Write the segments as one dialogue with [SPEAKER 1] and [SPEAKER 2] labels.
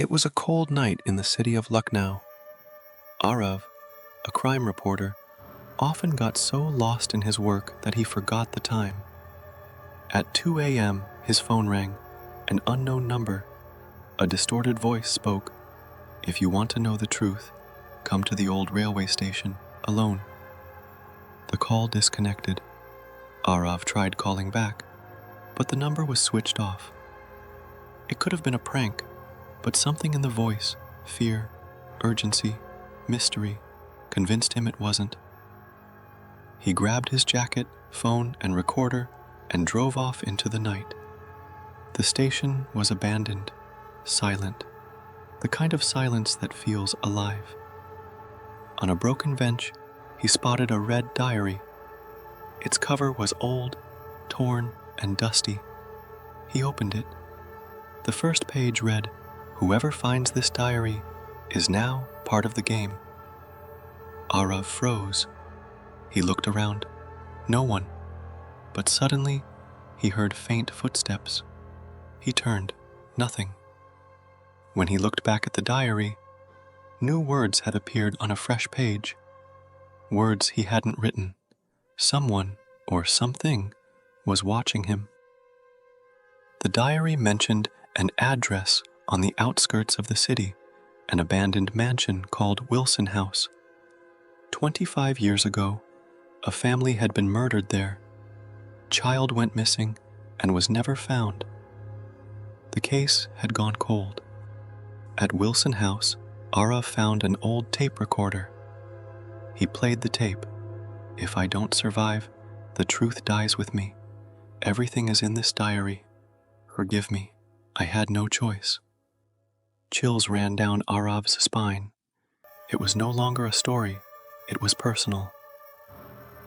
[SPEAKER 1] It was a cold night in the city of Lucknow. Aarav, a crime reporter, often got so lost in his work that he forgot the time. At 2 a.m., his phone rang. An unknown number. A distorted voice spoke. "If you want to know the truth, come to the old railway station, alone." The call disconnected. Aarav tried calling back, but the number was switched off. It could have been a prank, but something in the voice, fear, urgency, mystery, convinced him it wasn't. He grabbed his jacket, phone, and recorder and drove off into the night. The station was abandoned, silent, the kind of silence that feels alive. On a broken bench, he spotted a red diary. Its cover was old, torn, and dusty. He opened it. The first page read, "Whoever finds this diary is now part of the game." Aarav froze. He looked around. No one. But suddenly, he heard faint footsteps. He turned. Nothing. When he looked back at the diary, new words had appeared on a fresh page. Words he hadn't written. Someone, or something, was watching him. The diary mentioned an address on the outskirts of the city, an abandoned mansion called Wilson House. 25 years ago, a family had been murdered there. Child went missing and was never found. The case had gone cold. At Wilson House, Aarav found an old tape recorder. He played the tape. "If I don't survive, the truth dies with me. Everything is in this diary. Forgive me. I had no choice." Chills ran down Aarav's spine. It was no longer a story. It was personal.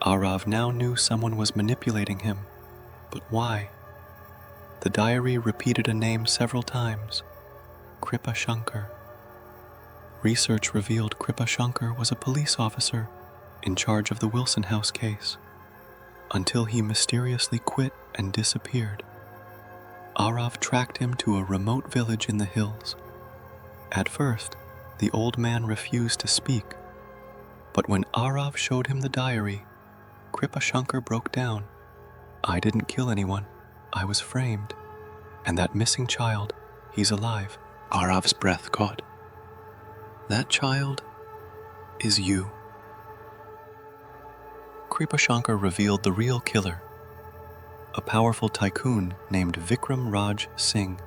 [SPEAKER 1] Aarav now knew someone was manipulating him. But why? The diary repeated a name several times. Kripa Shankar. Research revealed Kripa Shankar was a police officer in charge of the Wilson House case, until he mysteriously quit and disappeared. Aarav tracked him to a remote village in the hills. At first, the old man refused to speak, but when Aarav showed him the diary, Kripa Shankar broke down. "I didn't kill anyone. I was framed. And that missing child, he's alive." Aarav's breath caught. "That child is you." Kripa Shankar revealed the real killer, a powerful tycoon named Vikram Raj Singh.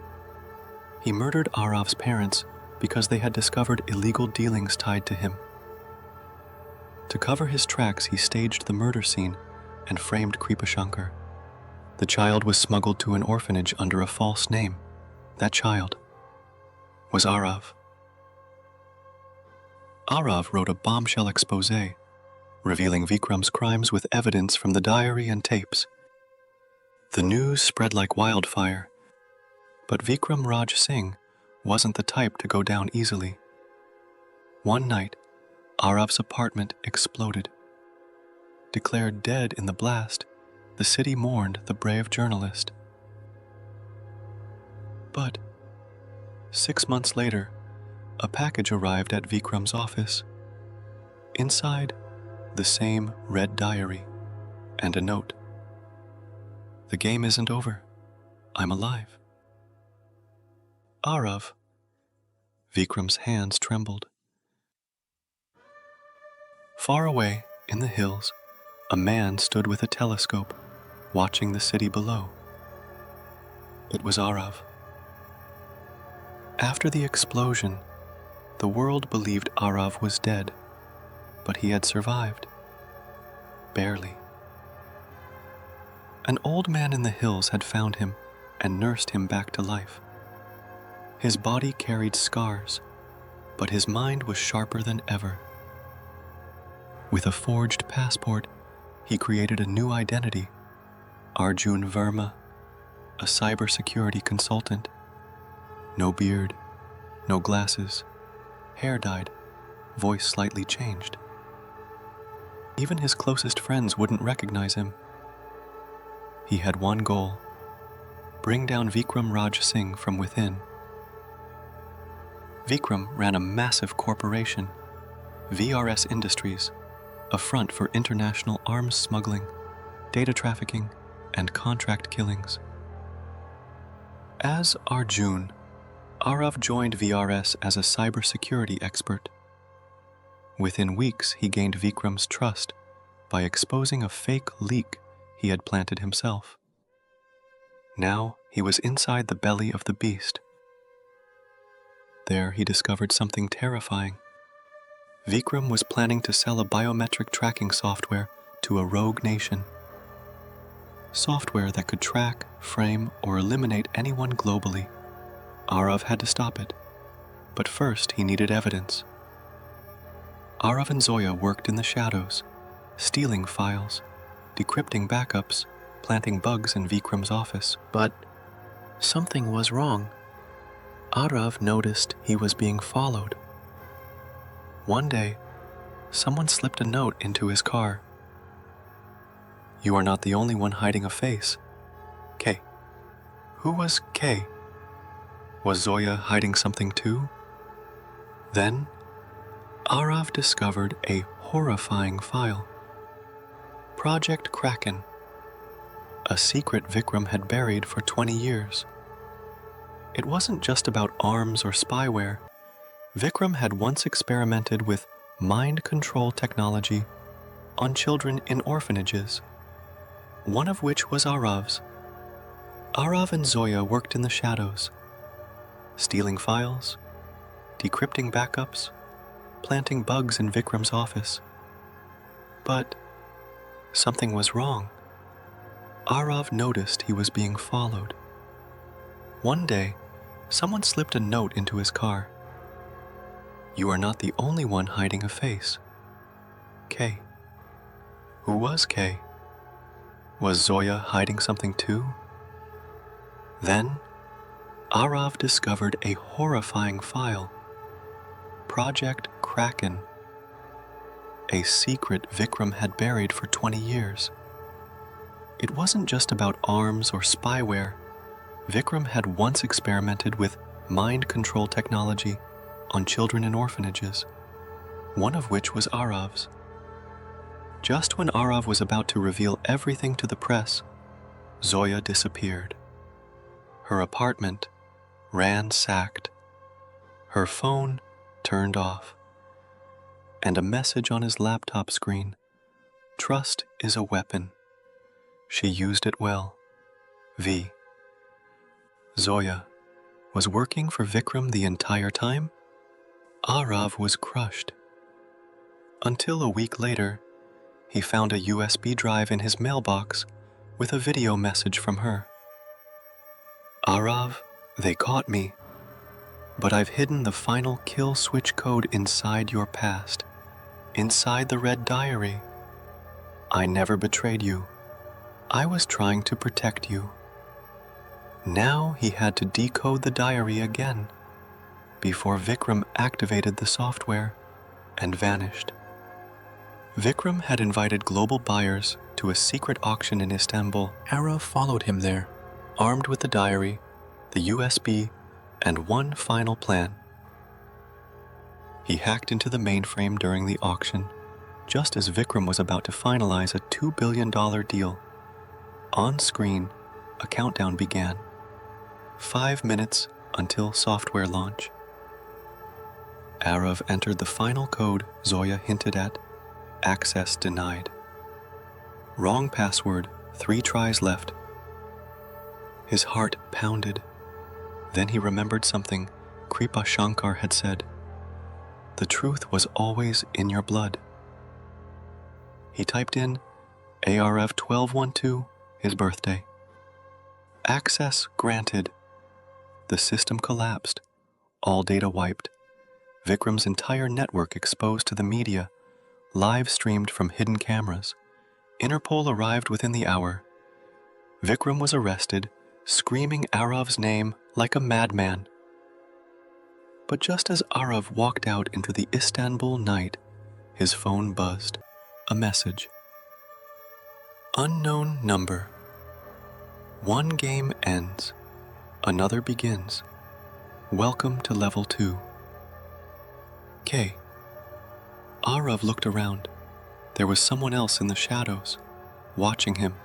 [SPEAKER 1] He murdered Aarav's parents because they had discovered illegal dealings tied to him. To cover his tracks, he staged the murder scene and framed Kripa Shankar. The child was smuggled to an orphanage under a false name. That child was Aarav. Aarav wrote a bombshell exposé, revealing Vikram's crimes with evidence from the diary and tapes. The news spread like wildfire, but Vikram Raj Singh wasn't the type to go down easily. One night, Aarav's apartment exploded. Declared dead in the blast, the city mourned the brave journalist. But 6 months later, a package arrived at Vikram's office. Inside, the same red diary and a note. "The game isn't over. I'm alive." "Aarav." Vikram's hands trembled. Far away, in the hills, a man stood with a telescope, watching the city below. It was Aarav. After the explosion, the world believed Aarav was dead, but he had survived. Barely. An old man in the hills had found him and nursed him back to life. His body carried scars, but his mind was sharper than ever. With a forged passport, he created a new identity, Arjun Verma, a cybersecurity consultant. No beard, no glasses, hair dyed, voice slightly changed. Even his closest friends wouldn't recognize him. He had one goal: bring down Vikram Raj Singh from within. Vikram ran a massive corporation, VRS Industries, a front for international arms smuggling, data trafficking, and contract killings. As Arjun, Aarav joined VRS as a cybersecurity expert. Within weeks, he gained Vikram's trust by exposing a fake leak he had planted himself. Now he was inside the belly of the beast. There he discovered something terrifying. Vikram was planning to sell a biometric tracking software to a rogue nation. Software that could track, frame, or eliminate anyone globally. Aarav had to stop it, but first he needed evidence. Aarav and Zoya worked in the shadows, stealing files, decrypting backups, planting bugs in Vikram's office. But something was wrong. Aarav noticed he was being followed. One day, someone slipped a note into his car. "You are not the only one hiding a face. K." Who was K? Was Zoya hiding something too? Then, Aarav discovered a horrifying file. Project Kraken, a secret Vikram had buried for 20 years. It wasn't just about arms or spyware. Vikram had once experimented with mind control technology on children in orphanages, one of which was Aarav's. Aarav and Zoya worked in the shadows, stealing files, decrypting backups, planting bugs in Vikram's office. But something was wrong. Aarav noticed he was being followed. One day, someone slipped a note into his car. "You are not the only one hiding a face. K." Who was K? Was Zoya hiding something too? Then, Aarav discovered a horrifying file. Project Kraken, a secret Vikram had buried for 20 years. It wasn't just about arms or spyware. Vikram had once experimented with mind control technology on children in orphanages, one of which was Aarav's. Just when Aarav was about to reveal everything to the press, Zoya disappeared. Her apartment ransacked, her phone turned off, and a message on his laptop screen: "Trust is a weapon. She used it well. V." Zoya was working for Vikram the entire time? Aarav was crushed. Until a week later, he found a USB drive in his mailbox with a video message from her. "Aarav, they caught me, but I've hidden the final kill switch code inside your past, inside the red diary. I never betrayed you. I was trying to protect you." Now he had to decode the diary again before Vikram activated the software and vanished. Vikram had invited global buyers to a secret auction in Istanbul. Aarav followed him there, armed with the diary, the USB, and one final plan. He hacked into the mainframe during the auction, just as Vikram was about to finalize a $2 billion deal. On screen, a countdown began. 5 minutes until software launch. Aarav entered the final code Zoya hinted at. Access denied. Wrong password, 3 tries left. His heart pounded. Then he remembered something Kripa Shankar had said. The truth was always in your blood. He typed in Aarav 1212, his birthday. Access granted. The system collapsed. All data wiped. Vikram's entire network exposed to the media, live streamed from hidden cameras. Interpol arrived within the hour. Vikram was arrested, screaming Aarav's name like a madman. But just as Aarav walked out into the Istanbul night, his phone buzzed. A message. Unknown number. One game ends. Another begins. Welcome to level 2. decay. Aarav looked around. There was someone else in the shadows, watching him